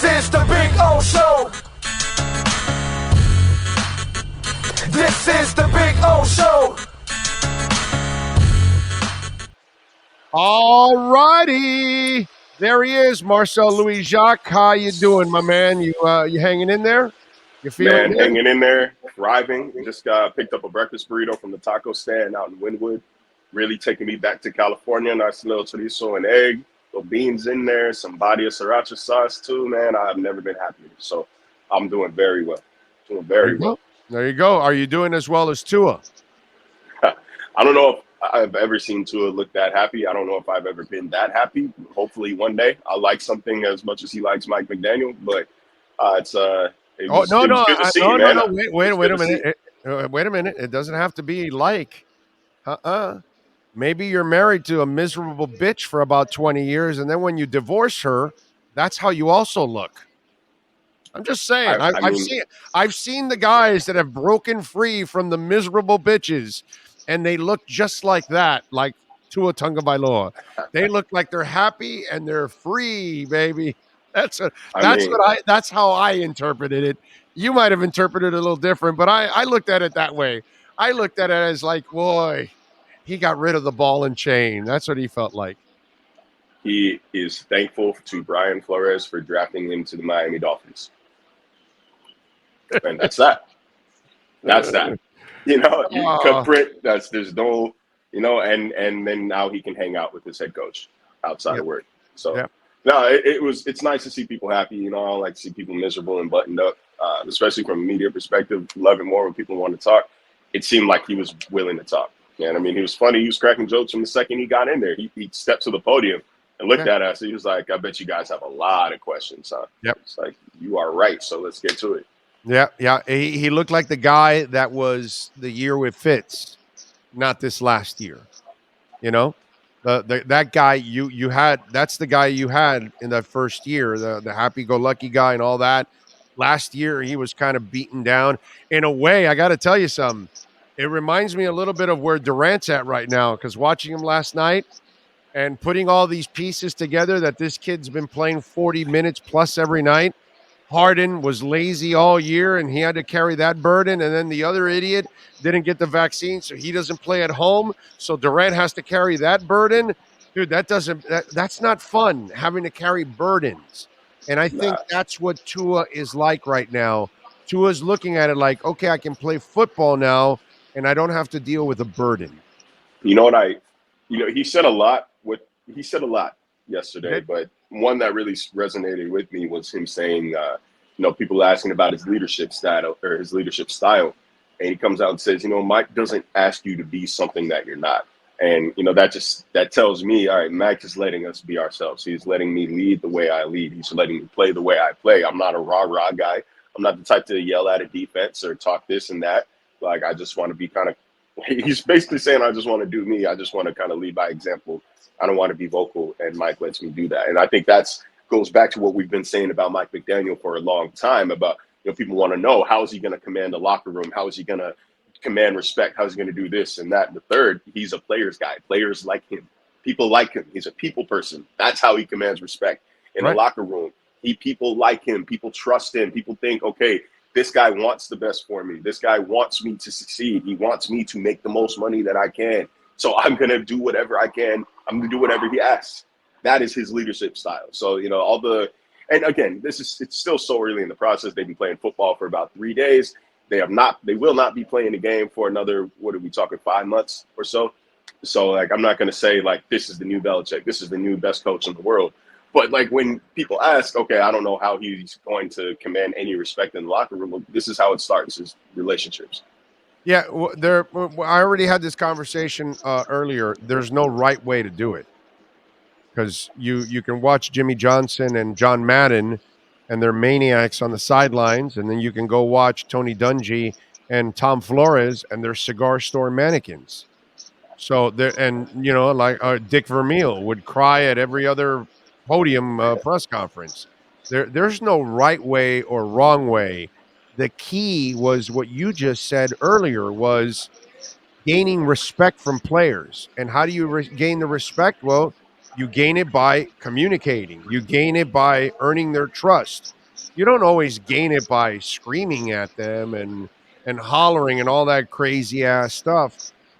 is the Big O Show. This is the Big O Show. All righty. There he is, Marcel Louis-Jacques. How you doing, my man? You hanging in there? You feeling good? Hanging in there, thriving. Just picked up a breakfast burrito from the taco stand out in Wynwood. Really taking me back to California. Nice little chorizo and egg, little beans in there, some body of sriracha sauce too, man. I've never been happier. So I'm doing very well. Doing very well. There you go. Are you doing as well as Tua? I don't know if I've ever seen Tua look that happy. I don't know if I've ever been that happy. Hopefully one day I'll like something as much as he likes Mike McDaniel. But it was good to see, man. No. Wait a minute. Wait a minute. It doesn't have to be like. Maybe you're married to a miserable bitch for about 20 years, and then when you divorce her, that's how you also look. I'm just saying. I've seen the guys that have broken free from the miserable bitches, and they look just like that, like Tua Tagovailoa. They look like they're happy and they're free, baby. That's how I interpreted it. You might have interpreted it a little different, but I looked at it that way. I looked at it as like, boy, he got rid of the ball and chain. That's what he felt like. He is thankful to Brian Flores for drafting him to the Miami Dolphins. And that's that. That's that. There's no, and then now he can hang out with his head coach outside of work. So it's nice to see people happy. I don't like to see people miserable and buttoned up, especially from a media perspective. Love it more when people want to talk. It seemed like he was willing to talk. And I mean, he was funny. He was cracking jokes from the second he got in there. He stepped to the podium and looked at us. He was like, I bet you guys have a lot of questions, huh? Yep. It's like, you are right. So let's get to it. Yeah. He looked like the guy that was the year with Fitz, not this last year. That guy you had, that's the guy you had in that first year, the happy-go-lucky guy and all that. Last year, he was kind of beaten down. In a way, I got to tell you something. It reminds me a little bit of where Durant's at right now, because watching him last night and putting all these pieces together that this kid's been playing 40 minutes plus every night. Harden was lazy all year, and he had to carry that burden. And then the other idiot didn't get the vaccine, so he doesn't play at home. So Durant has to carry that burden. Dude, that's not fun, having to carry burdens. And I think that's what Tua is like right now. Tua's looking at it like, okay, I can play football now, and I don't have to deal with a burden. You know what he said a lot yesterday, but one that really resonated with me was him saying, people asking about his leadership style. And he comes out and says, Mike doesn't ask you to be something that you're not. And, that tells me, all right, Mike is letting us be ourselves. He's letting me lead the way I lead. He's letting me play the way I play. I'm not a rah-rah guy. I'm not the type to yell at a defense or talk this and that. Like, I just want to be he's basically saying, I just want to do me. I just want to kind of lead by example. I don't want to be vocal, and Mike lets me do that. And I think goes back to what we've been saying about Mike McDaniel for a long time about, people want to know, how is he going to command the locker room? How is he going to command respect? How is he going to do this and that? And the third, he's a player's guy. Players like him. People like him. He's a people person. That's how he commands respect in the locker room. People like him. People trust him. People think, okay, this guy wants the best for me. This guy wants me to succeed. He wants me to make the most money that I can. So I'm going to do whatever I can. I'm going to do whatever he asks. That is his leadership style. So, and again, it's still so early in the process. They've been playing football for about 3 days. They will not be playing the game for another, what are we talking, 5 months or so? So, I'm not going to say, this is the new Belichick. This is the new best coach in the world. But, when people ask, okay, I don't know how he's going to command any respect in the locker room. Well, this is how it starts, is relationships. Yeah, I already had this conversation earlier. There's no right way to do it. Because you can watch Jimmy Johnson and John Madden, and they're maniacs on the sidelines, and then you can go watch Tony Dungy and Tom Flores, and they're cigar store mannequins. So Dick Vermeil would cry at every other podium press conference. There's no right way or wrong way. The key was what you just said earlier, was gaining respect from players. And how do you gain the respect? Well, you gain it by communicating. You gain it by earning their trust. You don't always gain it by screaming at them and hollering and all that crazy ass stuff.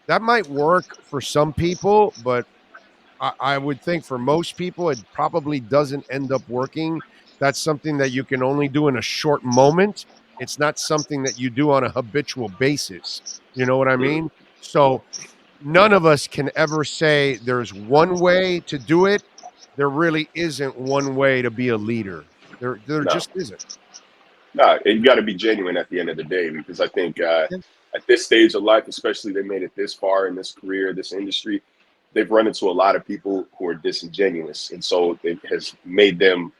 That might work for some people, but I would think for most people, it probably doesn't end up working. That's something that you can only do in a short moment. It's not something that you do on a habitual basis. You know what I Mm, mean? So none of us can ever say there's one way to do it. There really isn't one way to be a leader. There no, just isn't. no, you got to be genuine at the end of the day, because I think at this stage of life, especially they made it this far in this career, this industry, they've run into a lot of people who are disingenuous, and so it has made them,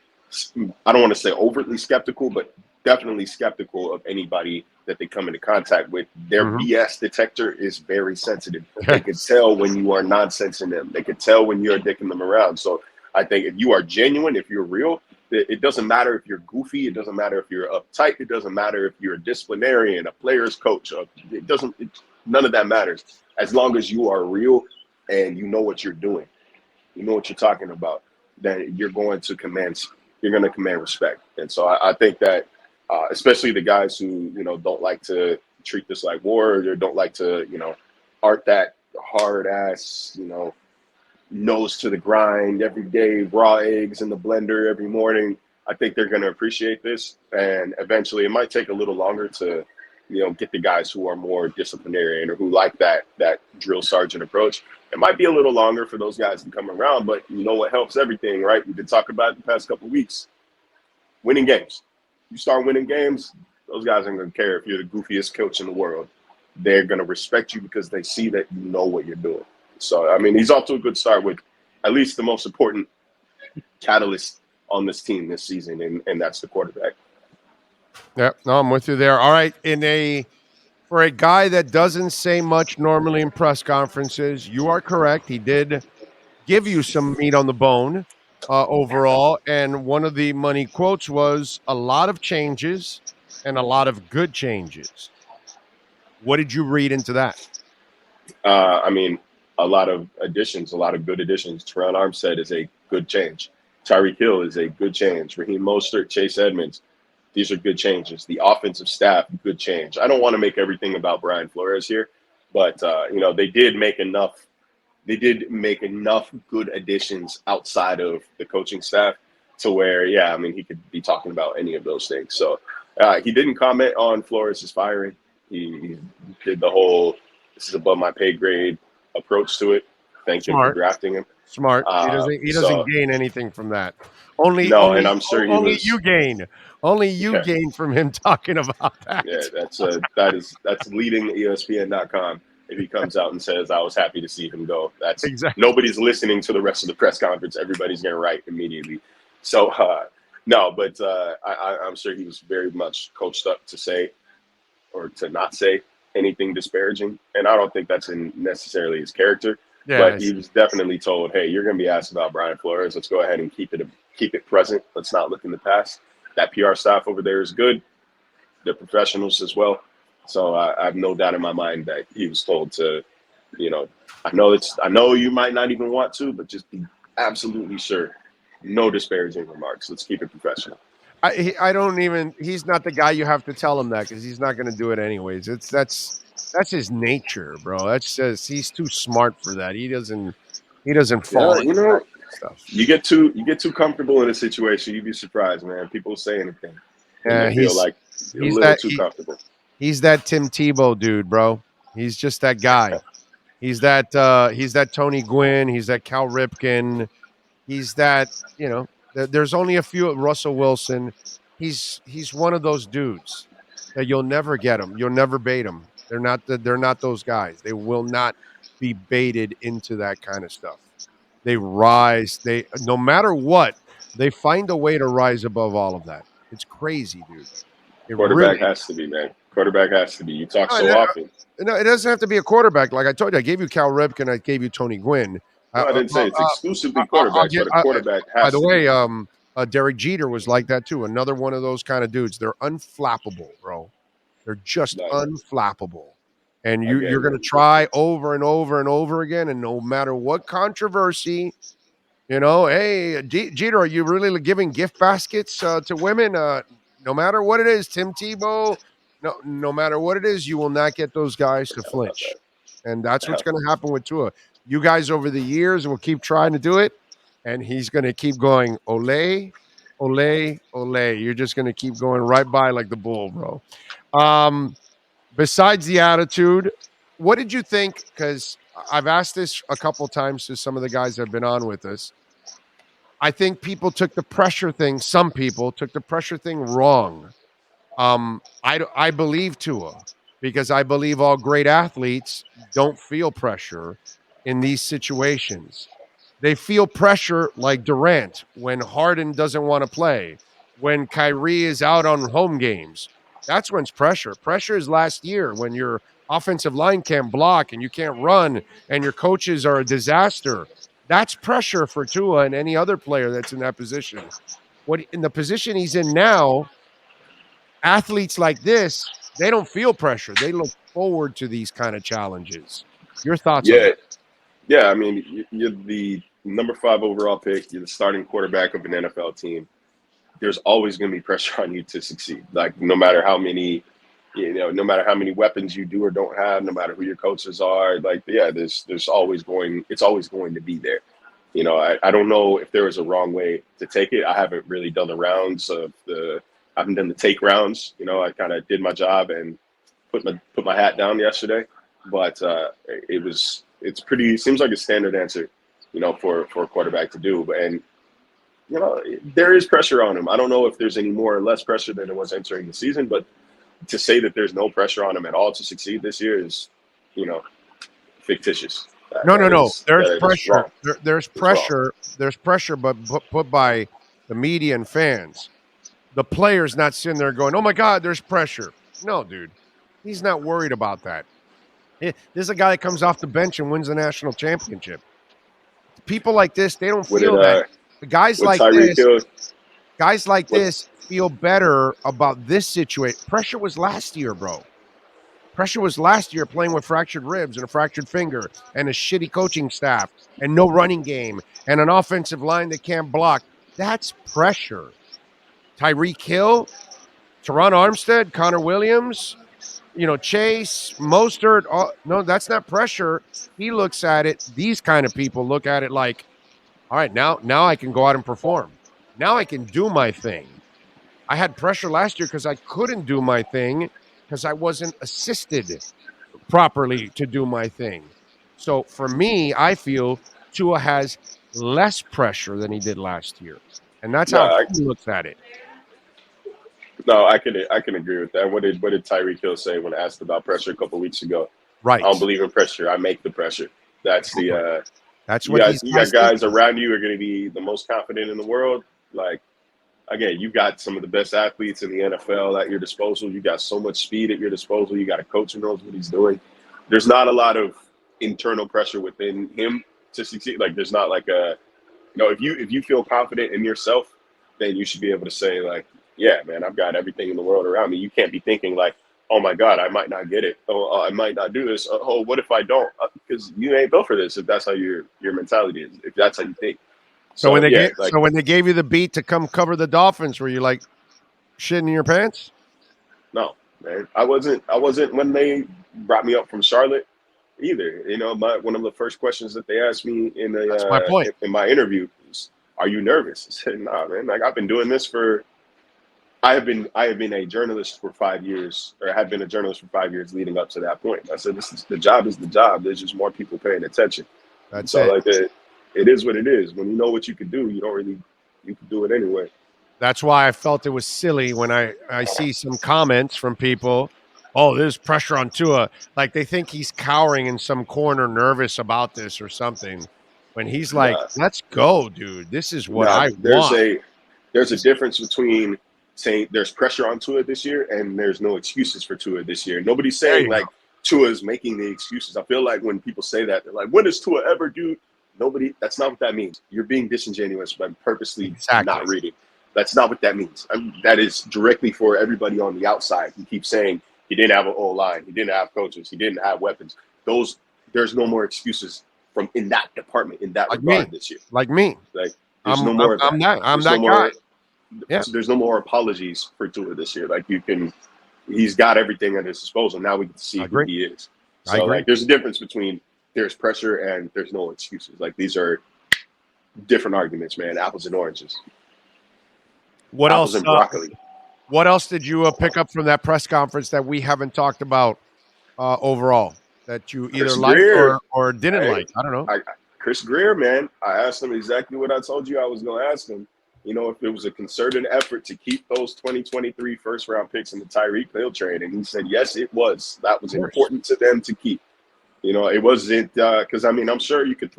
I don't want to say overtly skeptical, but definitely skeptical of anybody that they come into contact with. Their Mhm. BS detector is very sensitive. They can tell when you are nonsensing them. They can tell when you're dicking them around. So I think if you are genuine, if you're real, it doesn't matter if you're goofy. It doesn't matter if you're uptight. It doesn't matter if you're a disciplinarian, a player's coach. It doesn't. None of that matters as long as you are real and you know what you're doing. You know what you're talking about. Then you're going to command. You're going to command respect. And so I think that, especially the guys who don't like to treat this like war, or don't like to aren't that hard ass nose to the grind every day, raw eggs in the blender every morning. I think they're going to appreciate this, and eventually, it might take a little longer to, get the guys who are more disciplinarian or who like that drill sergeant approach. It might be a little longer for those guys to come around, but you know what helps everything, right? We've been talking about it the past couple of weeks: winning games. You start winning games, those guys aren't going to care if you're the goofiest coach in the world. They're going to respect you because they see that you know what you're doing. So, I mean, he's off to a good start with at least the most important catalyst on this team this season, and that's the quarterback. Yeah, no, I'm with you there. All right, for a guy that doesn't say much normally in press conferences, you are correct. He did give you some meat on the bone overall, and one of the money quotes was a lot of changes and a lot of good changes. What did you read into that? I mean, a lot of additions, a lot of good additions. Terrell Armstead is a good change. Tyreek Hill is a good change. Raheem Mostert, Chase Edmonds, these are good changes. The offensive staff, good change. I don't want to make everything about Brian Flores here, but they did make enough. They did make enough good additions outside of the coaching staff to where, yeah, I mean, he could be talking about any of those things. So he didn't comment on Flores' firing. He did the whole "this is above my pay grade" approach to it. Thanked him for Smart, drafting him. smart. He doesn't So gain anything from that. Only no, and only I'm sure he only you was. gain. Only you Yeah, gain from him talking about that. yeah. That's leading ESPN.com. If he comes out and says, "I was happy to see him go," that's Exactly. nobody's listening to the rest of the press conference. Everybody's going to write immediately. So no, but I'm sure he was very much coached up to say or to not say anything disparaging, and I don't think that's in necessarily his character. Yeah, But I he see. was definitely told, "Hey, you're going to be asked about Brian Flores. Let's go ahead and keep it present. Let's not look in the past." That PR staff over there is good. They're professionals as well. So I have no doubt in my mind that he was told to, you know, I know you might not even want to, but just be absolutely sure. No disparaging remarks. Let's keep it professional. I don't even. He's not the guy you have to tell him that because he's not going to do it anyways. That's his nature, bro. That's just he's too smart for that. He doesn't Yeah, fall into that kind of stuff. you get too comfortable in a situation, you'd be surprised, man. People say anything when they Yeah, feel he's like a he's little that too comfortable. he's that Tim Tebow dude, bro. He's just that guy. He's that Tony Gwynn. He's that Cal Ripken. He's that there's only a few. Russell Wilson. He's one of those dudes that you'll never get him. You'll never bait him. They're not those guys. They will not be baited into that kind of stuff. They rise. They no matter what, they find a way to rise above all of that. It's crazy, dude. It really Quarterback has to be, man. Quarterback has to be. You talk no, so often. it doesn't have to be a quarterback. Like I told you, I gave you Cal Ripken. I gave you Tony Gwynn. Uh, No, I uh, didn't uh, say it's uh, exclusively I'll quarterbacks, get. but a quarterback By has the to be. way, Derek Jeter was like that too. Another one of those kind of dudes. They're unflappable, bro. They're just No, unflappable. And you're again, going to try over and over and over again, and no matter what controversy, You know, hey, Jeter, are you really giving gift baskets to women? No matter what it is, Tim Tebow, no matter what it is, you will not get those guys to flinch. And that's what's going to happen with Tua. You guys over the years will keep trying to do it, and he's going to keep going, ole, ole, ole. You're just going to keep going right by like the bull, bro. Um, Besides the attitude, what did you think? Because I've asked this a couple times to some of the guys that have been on with us. I think people took the pressure thing. Some people took the pressure thing wrong. I believe Tua because I believe all great athletes don't feel pressure in these situations. They feel pressure like Durant when Harden doesn't want to play, when Kyrie is out on home games. That's when it's pressure. Pressure is last year when your offensive line can't block and you can't run and your coaches are a disaster. That's pressure for Tua and any other player that's in that position. What in the position he's in now, athletes like this, they don't feel pressure. They look forward to these kind of challenges. Your thoughts on Yeah, that? yeah. I mean, you're the number 5 overall pick. You're the starting quarterback of an NFL team. There's always going to be pressure on you to succeed. Like no matter how many, no matter how many weapons you do or don't have, no matter who your coaches are, like yeah, there's always going. It's always going to be there. I don't know if there was a wrong way to take it. I haven't really done the rounds of the. I haven't done the take rounds. I kind of did my job and put my hat down yesterday, but it's pretty. Seems like a standard answer, for a quarterback to do. And there is pressure on him. I don't know if there's any more or less pressure than there was entering the season, but to say that there's no pressure on him at all to succeed this year is, fictitious. No. There's That is pressure. wrong. There's It's wrong. pressure. There's pressure, but put by the media and fans. The player's not sitting there going, "Oh my God, there's pressure." No, dude, he's not worried about that. This is a guy that comes off the bench and wins the national championship. People like this, they don't Would it feel that. Guys would like Tyreek this, Hill guys like what this feel better about this situation. Pressure was last year, bro. Pressure was last year playing with fractured ribs and a fractured finger and a shitty coaching staff and no running game and an offensive line that can't block. That's pressure. Tyreek Hill, Teron Armstead, Connor Williams, Chase, Mostert. No, that's not pressure. He looks at it. These kind of people look at it like, all right, now I can go out and perform. Now I can do my thing. I had pressure last year because I couldn't do my thing because I wasn't assisted properly to do my thing. So for me, I feel Tua has less pressure than he did last year. And that's no how I, he looks at it. no I can agree with that. What did Tyreek Hill say when asked about pressure a couple weeks ago? I Right. don't believe in pressure. I make the pressure. That's the That's you what got these you got guys guys thinking. around you who are going to be the most confident in the world. Like again, you got some of the best athletes in the NFL at your disposal. You got so much speed at your disposal. You got a coach who knows what he's doing. There's not a lot of internal pressure within him to succeed. Like there's not like a if you feel confident in yourself, then you should be able to say like, yeah, man, I've got everything in the world around me. You can't be thinking like, oh my God, I might not get it. Oh, I might not do this. Oh, what if I don't? Because you ain't built for this. If that's how your mentality is, if that's how you think. So when So they yeah, gave like so when they gave you the beat to come cover the Dolphins, were you like shitting in your pants? no, man, I wasn't when they brought me up from Charlotte either. One of the first questions that they asked me That's my point. in my interview was, "Are you nervous?" I said, "Nah, man. Like I've been doing this for." I have been a journalist for 5 years, or had been a journalist for 5 years leading up to that point. I said, the job is the job. There's just more people paying attention. And That's so it. like it is what it is. When you know what you can do, you can do it anyway. That's why I felt it was silly when I see some comments from people. Oh, there's pressure on Tua. Like they think he's cowering in some corner, nervous about this or something. When he's like, Nah, "Let's go, dude. This is what nah. I There's want." a difference between saying there's pressure on Tua this year and there's no excuses for Tua this year. Nobody's There saying you go. like Tua is making the excuses. I feel like when people say that, they're like, when does Tua ever do? Nobody. That's not what that means. You're being disingenuous by purposely Exactly. not reading. That's not what that means. That is directly for everybody on the outside who keeps saying he didn't have an O line, he didn't have coaches, he didn't have weapons. There's no more excuses from in that department, in that Like regard me. this year. Like me. Like there's no more of that. I'm There's that no guy. more, Yeah. so there's no more apologies for Tua this year. Like he's got everything at his disposal. Now we can see who he is. I So agree. like there's a difference between there's pressure and there's no excuses. Like these are different arguments, man. Apples and oranges. What Apples else? and broccoli. What else did you pick up from that press conference that we haven't talked about overall that you either Chris liked Greer. or didn't Hey, like? I don't know. Chris Greer, man. I asked him exactly what I told you I was going to ask him. You know, if it was a concerted effort to keep those 2023 first-round picks in the Tyreek Hill trade, and he said, yes, it was. That was important to them to keep. You know, it wasn't because, I mean, I'm sure you could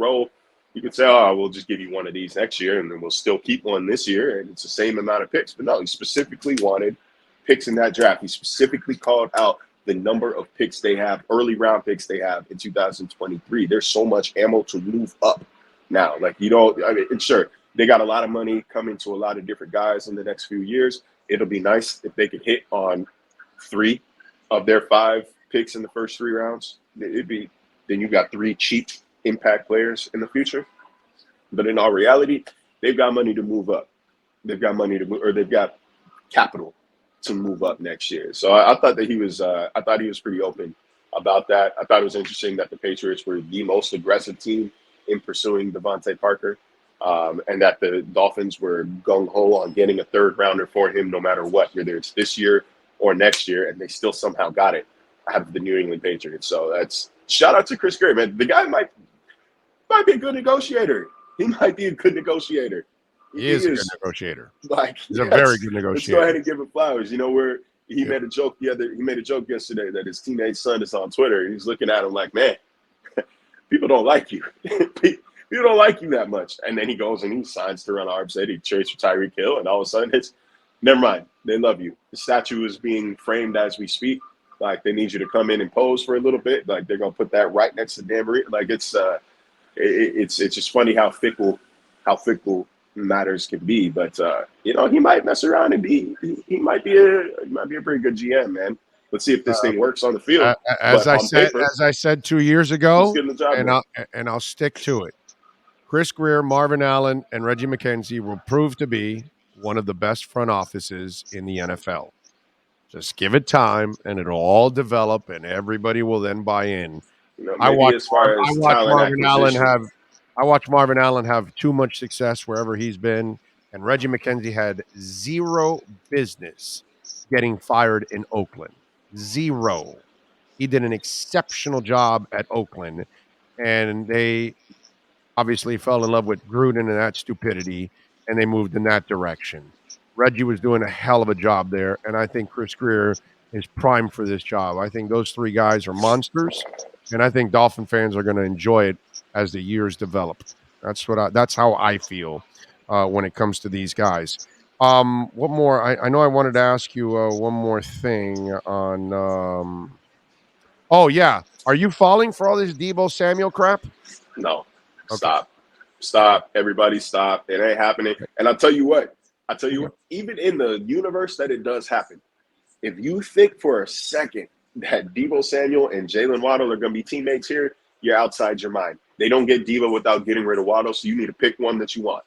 say, oh, we'll just give you one of these next year, and then we'll still keep one this year, and it's the same amount of picks. But no, he specifically wanted picks in that draft. He specifically called out the number of picks they have, early round picks they have in 2023. There's so much ammo to move up now. Like, you don't, I mean, sure, they got a lot of money coming to a lot of different guys in the next few years. It'll be nice if they could hit on 3 of their 5 picks in the first 3 rounds. Then you got 3 cheap impact players in the future. But in all reality, they've got money to move up. They've got money to move, or they've got capital to move up next year. So I thought that he was pretty open about that. I thought it was interesting that the Patriots were the most aggressive team in pursuing Devontae Parker, and that the Dolphins were gung-ho on getting a 3rd rounder for him no matter what, whether it's this year or next year, and they still somehow got it out of the New England Patriots. So that's shout out to Chris Greer, man. The guy might be a good negotiator. He might be a good negotiator. He is a good negotiator. Like, he's a very good negotiator. Let's go ahead and give him flowers. You know, where he made a joke yesterday that his teammate's son is on Twitter. He's looking at him like, man, people don't like you. People don't like you that much. And then he goes and he signs to run Armstead. He trades for Tyreek Hill, and all of a sudden it's never mind. They love you. The statue is being framed as we speak. Like, they need you to come in and pose for a little bit. Like, they're gonna put that right next to Dan Marie. Like, it's just funny how fickle matters can be. But you know, he might mess around and he might be a pretty good GM, man. Let's see if this thing works on the field. As I said 2 years ago, and I'll stick to it. Chris Greer, Marvin Allen, and Reggie McKenzie will prove to be one of the best front offices in the NFL. Just give it time, and it'll all develop, and everybody will then buy in. You know, I watch Marvin Marvin Allen have too much success wherever he's been, and Reggie McKenzie had zero business getting fired in Oakland. Zero. He did an exceptional job at Oakland, and they obviously fell in love with Gruden and that stupidity, and they moved in that direction. Reggie was doing a hell of a job there, and I think Chris Greer is primed for this job. I think those 3 guys are monsters, and I think Dolphin fans are going to enjoy it as the years develop. That's how I feel when it comes to these guys. What more? I know I wanted to ask you one more thing on. Oh yeah, are you falling for all this Deebo Samuel crap? No, okay. Stop. Everybody stop. It ain't happening. And I'll tell you what. Even in the universe that it does happen, if you think for a second that Deebo Samuel and Jalen Waddle are going to be teammates here, you're outside your mind. They don't get Deebo without getting rid of Waddle, so you need to pick one that you want.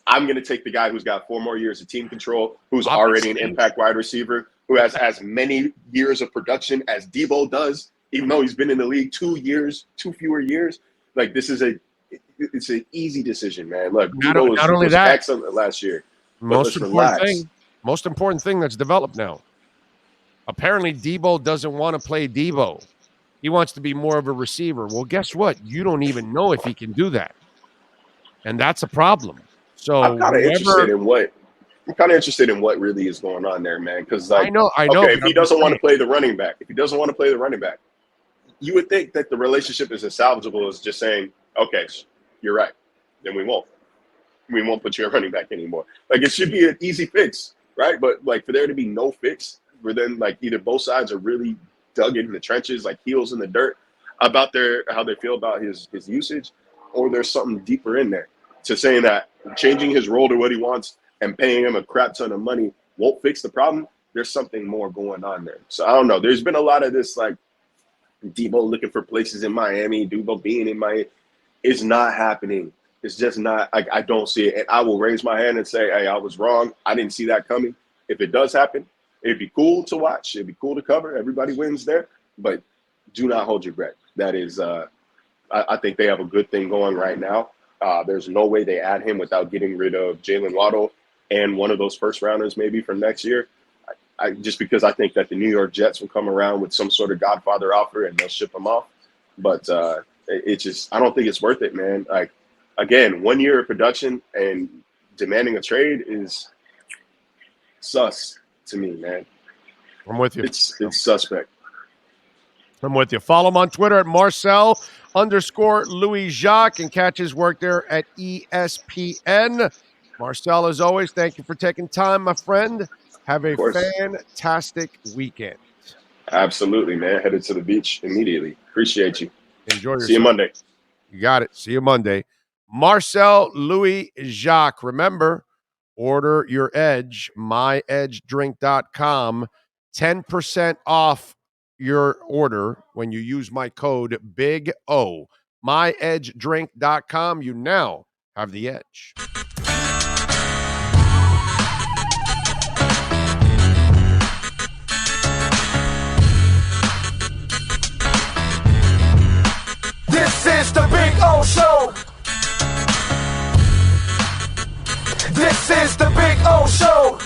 I'm going to take the guy who's got 4 more years of team control, who's already an impact wide receiver, who has as many years of production as Deebo does, even though he's been in the league 2 fewer years. Like, it's an easy decision, man. Look, Deebo was excellent last year. Most important thing that's developed now. Apparently, Deebo doesn't want to play Deebo. He wants to be more of a receiver. Well, guess what? You don't even know if he can do that, and that's a problem. So I'm kind of interested in what really is going on there, man. Because I know. Okay, if he doesn't want to play the running back, you would think that the relationship is as salvageable as just saying, "Okay, you're right. Then we won't put you at running back anymore." Like, it should be an easy fix, right? But like, for there to be no fix, where then like either both sides are really dug in the trenches, like heels in the dirt, about how they feel about his usage, or there's something deeper in there to saying that changing his role to what he wants and paying him a crap ton of money won't fix the problem. There's something more going on there. So I don't know. There's been a lot of this like Debo looking for places in Miami, Debo being in Miami. It's not happening. It's just not. I don't see it. And I will raise my hand and say, hey, I was wrong. I didn't see that coming. If it does happen, it'd be cool to watch. It'd be cool to cover. Everybody wins there. But do not hold your breath. That is, I think they have a good thing going right now. There's no way they add him without getting rid of Jalen Waddle and one of those first rounders maybe from next year. Just because I think that the New York Jets will come around with some sort of Godfather offer and they'll ship him off. But it just, I don't think it's worth it, man. Like, again, 1 year of production and demanding a trade is sus to me, man. I'm with you. It's suspect. I'm with you. Follow him on Twitter at Marcel_Louis-Jacques and catch his work there at ESPN. Marcel, as always, thank you for taking time, my friend. Have a fantastic weekend. Absolutely, man. Headed to the beach immediately. Appreciate you. Enjoy yourself. See you Monday. You got it. See you Monday. Marcel Louis-Jacques. Remember, order your edge, myedgedrink.com. 10% off your order when you use my code Big O. myedgedrink.com. You now have the edge. This is the Big O Show. This is the Big O Show.